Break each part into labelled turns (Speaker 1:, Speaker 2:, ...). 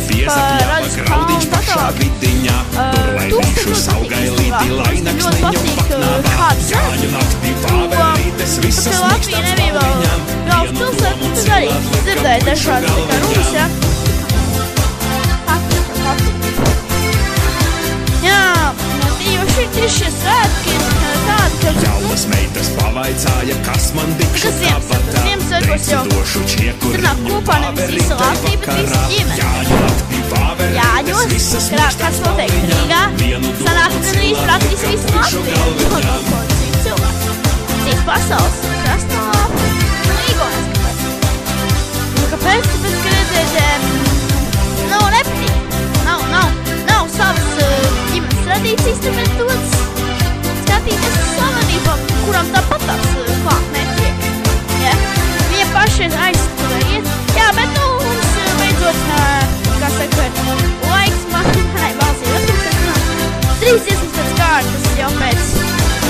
Speaker 1: piesakļāva graudiņš pašā vidiņā. Tur lai bišu saugailīti, lai naks neņem paknāvā. Jāņu naktī pāverītes visas mīkstām spalviņām. Vienu domu cilāt lika puišu galviņām.
Speaker 2: Šie svētki tādi, ka...
Speaker 1: Jaunas meitas pavaicāja, kas man dikšu kabatā. Teicu došu čiekuriņu pāverītei vakarā. Jāņu naktī pāverītes visas mīkstām spalviņām. Vienu domu cilāt lika puišu galviņām.
Speaker 2: Cits pasaules krastā līgojas, kāpēc? Kāpēc? Tāpēc, ka redzēt, nav nepatīk. Nav savas ģimenes tradīcijas, tāpēc dodas skatīties uz savienībām, kurām tāpatās klāt netiek. Ja? Viņa paši aizskatā iet. Jā, bet mums beidzot, kā saka, laiks manai balsī. 3 dziesmas pēc kārtas jau pēc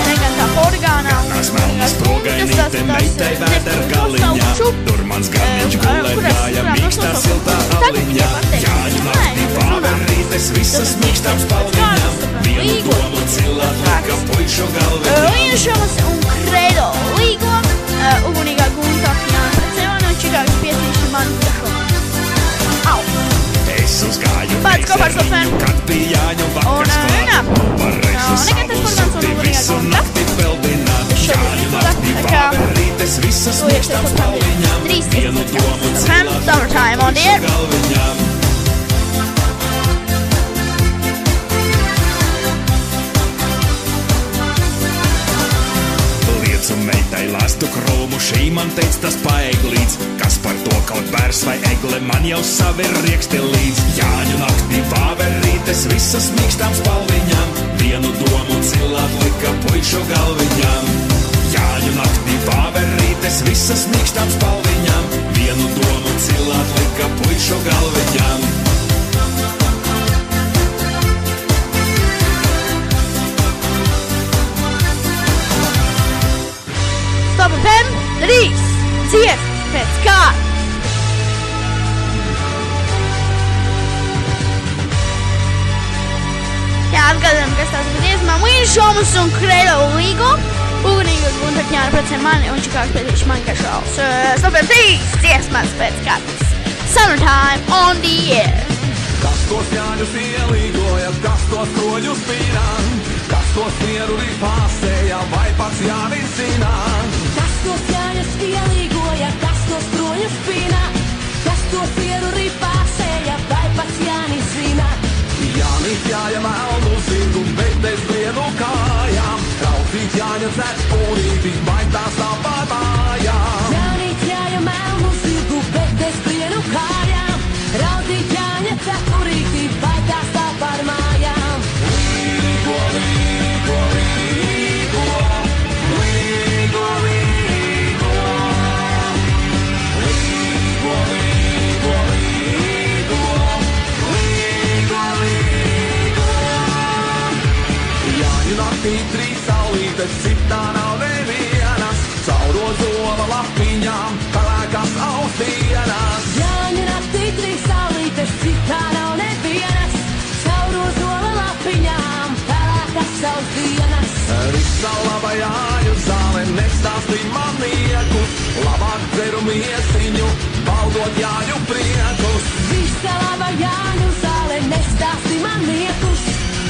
Speaker 2: negantā orgānā.
Speaker 1: Ganās melnas progainīte meitai vēdar galiņā. Tur mans garniņš gulēgāja mīkstā siltā aliņā. Jāņu naktī pāverītes visas mīkstām spalviņām. Vienu domu cilāt lika puišu galviņām.
Speaker 2: Līnšamas un kredo līgo, ugunīgā gunta Jāna Preceva no Čikāgas piecīša mani tašo. Au!
Speaker 1: Es uzgāju
Speaker 2: Pats kopā ar
Speaker 1: meizeriņu, kad bija Jāņu vakars klāt. Par reizu savu sūti visu nakti peldināt. Jāņu naktī pāverītes visas mīkstām spalviņām. Vienu domu cilāt lika puišu galviņām. Liecu meitai lāstu krūmu, šī man teic tas paeglīts. Kas par to kaut bērs vai egle, man jau savi rieksti līdz. Jāņu naktī pāverītes visas mīkstām spalviņām. Vienu domu cilāt lika puišu galviņām. Jāņu naktī pāverītes visas mīkstām spalviņām. Vienu domu cilāt lika puišu galviņām.
Speaker 2: Stop and pen, 3 dziesmas pēc kārtas. Jā, atgādinām, kas tās par dziesmām. Līnšamas un kredo līgo, ugunīgos gunta Jāna Preceva mani un Čikāgas piecīša mani kašals. Stop and 3 dziesmas pēc kārtas. Summertime on the air.
Speaker 3: Kas tos jāņus ielīgoja, kas tos kroļus pīnā, kas tos mieru ripāsēja, vai pats Jānis zina.
Speaker 4: Kas tos jāņus ielīgoja, kas tos kroļus pīnā, kas tos mieru ripāsēja, vai pats Jānis zina.
Speaker 3: Jānis jāja melnu zirgu, bet bez lienu kājām, traucīt Jāņa cepurīti, vai tās tāpat mājām.
Speaker 4: Jānis jāja melnu zirgu, bet bez lienu kājām, traucīt Jāņa cepurīti, vai tās tāpat mājām.
Speaker 3: Līgo, līgo, līgo, līgo, līgo, līgo, līgo, līgo, līgo, līgo. Jāņu naktī 3 saulītes, citā nav nevienas, cauro zola lapiņām, pelēkās ausdienas.
Speaker 4: Jāņu naktī 3 saulītes, citā nav nevienas, cauro zola lapiņām, pelēkas ausdienas.
Speaker 3: Visa laba Jāņu zāle nestāstī man niekus, labāk dzeru miesiņu, baudot Jāņu priekus.
Speaker 4: Visa laba Jāņu zāle nestāstī man niekus,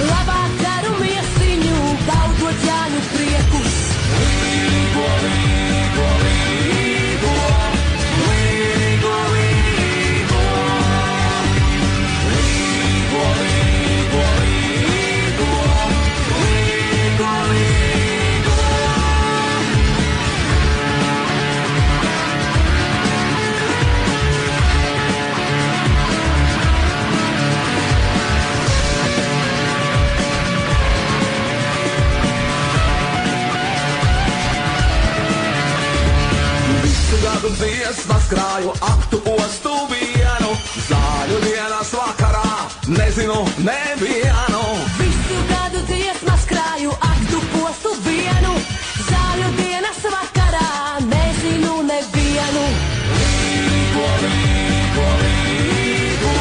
Speaker 4: labāk dzeru miesiņu, baudot Jāņu priekus.
Speaker 3: Līgo, līgo, līgo, līgo, līgo, līgo, līgo, līgo, līgo, līgo. Visu gadu dziesmas krāju, aktu postu vienu, zāļu dienas vakarā, nezinu nevienu.
Speaker 4: Visu gadu dziesmas krāju, aktu postu vienu, zāļu dienas vakarā, nezinu nevienu.
Speaker 3: Līgo, līgo, līgo,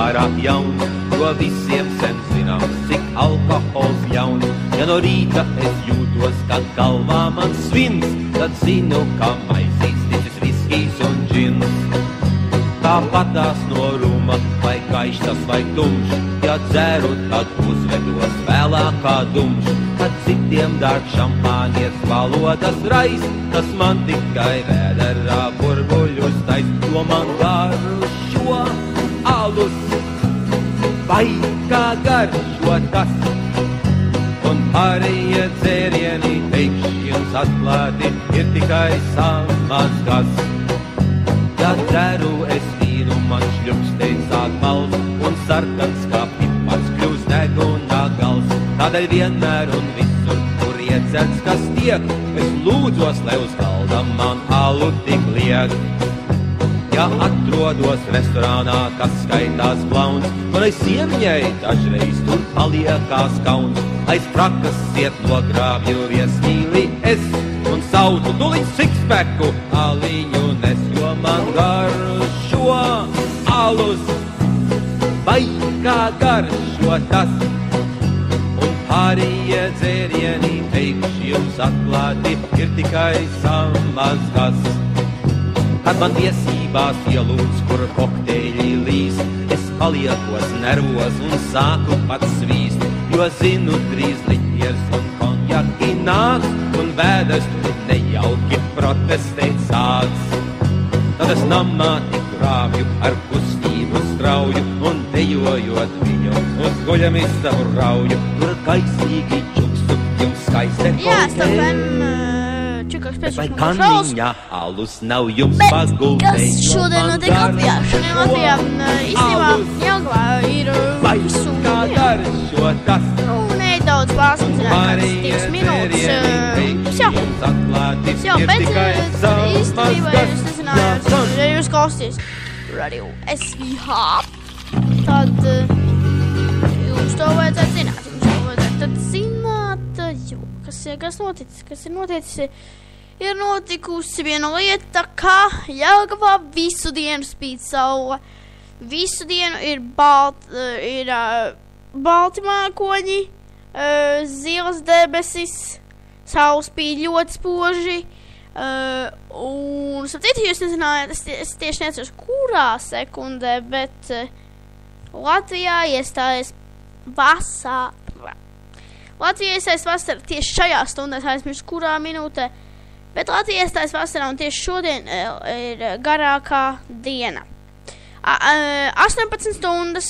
Speaker 5: pārāk jauns, jo visiem sen zināms, cik alkohols ļauns. Ja no rīta es jūtos, kad galvā man svins, tad zinu, ka maisīs ticis viskijs un džins. Tāpatās no ruma, vai gaišs vai tumšs, ja dzeru, tad uzvedos vēlāk kā dumšs. Kad citiem dārg šampānies valodas rais, tas man tikai vēderā burbuļus tais, jo man garšo alus, vai kā garšo tas. Un pārējie dzērieni, teikšu jums atklāti, ir tikai samazgas. Ja dzeru es vīnu, man šļupsteit sāk mals, un sarkans kā pipars kļūst degunā gals. Tādēļ vienmēr un visur, kur iedzerts kas tiek, es lūdzos, lai uz galda man alu tik liek. Ja atrodos restorānā, kas skaitās klauns, man aiz siemiņai dažreiz tur paliekās kauns. Aiz frakas iet nogrābju viesmīli es, un saucu tuliņ sixpacku aliņu nes, jo man garšo alus, vai kā garšo tas. Un pārējie dzērieni, teikšu jums atklāti, ir tikai samazgas. Kad man tiesībās ielūdz, kur kokteļi līst, es paliekos nervos un sāku pats svīst, jo zinu, drīz liķiers un konjaki nāks, un vēders tur nejauki protestēt sāks. Tad es namā tik grābju ar kustību strauju, un dejojot viņu uz guļamistabu rauju, tur kaisīgi čukstu jums skaiste kokteļi. Vai kanniņā alus nav jums pagultei?
Speaker 2: Kas šodien notiek Latvijā? Šodien Latvijā īstenībā Jelgavā ir visu
Speaker 5: garšo tas.
Speaker 2: Nedaudz pārsmazināt 2 minūtes. Jā, bet īstenībā jūs nezinājāt, ja jūs klausties radio SVH, tad jūs to vajadzētu zināt. Jums to vajadzētu tad zināt, jo kas noticis? Kas ir noticis? Ir notikusi viena lieta, ka Jelgavā visu dienu spīd saule. Visu dienu ir balti mākoņi, zilas debesis, saule spīd ļoti spoži. Un, sapratiet, jūs nezinājāt, es tieši neatceros, kurā sekundē, bet Latvijā iestājas vasara. Latvijā iestājas vasara tieši šajā stundā, aizmirst kurā minūtē. Bet Latvija iestājas vasarā, un tieši šodien ir garākā diena. 18 stundas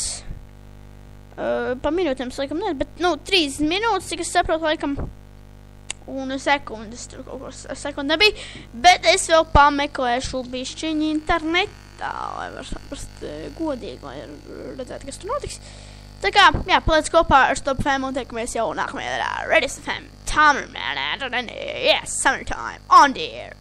Speaker 2: pa minūtēm, laikam, ne, bet, 30 minūtes, cik es saprotu, laikam, un sekundes, tur kaut ko sekundi nebija, bet es vēl pameklēšu bišķiņi internetā, lai var saprast godīgi, lai redzētu, kas tur notiks. Tā kā, jā, paliec kopā ar Stop FM un tiekamies jau nākamajā darā. Redis FM, Tommer, man, yes, summertime, on the air.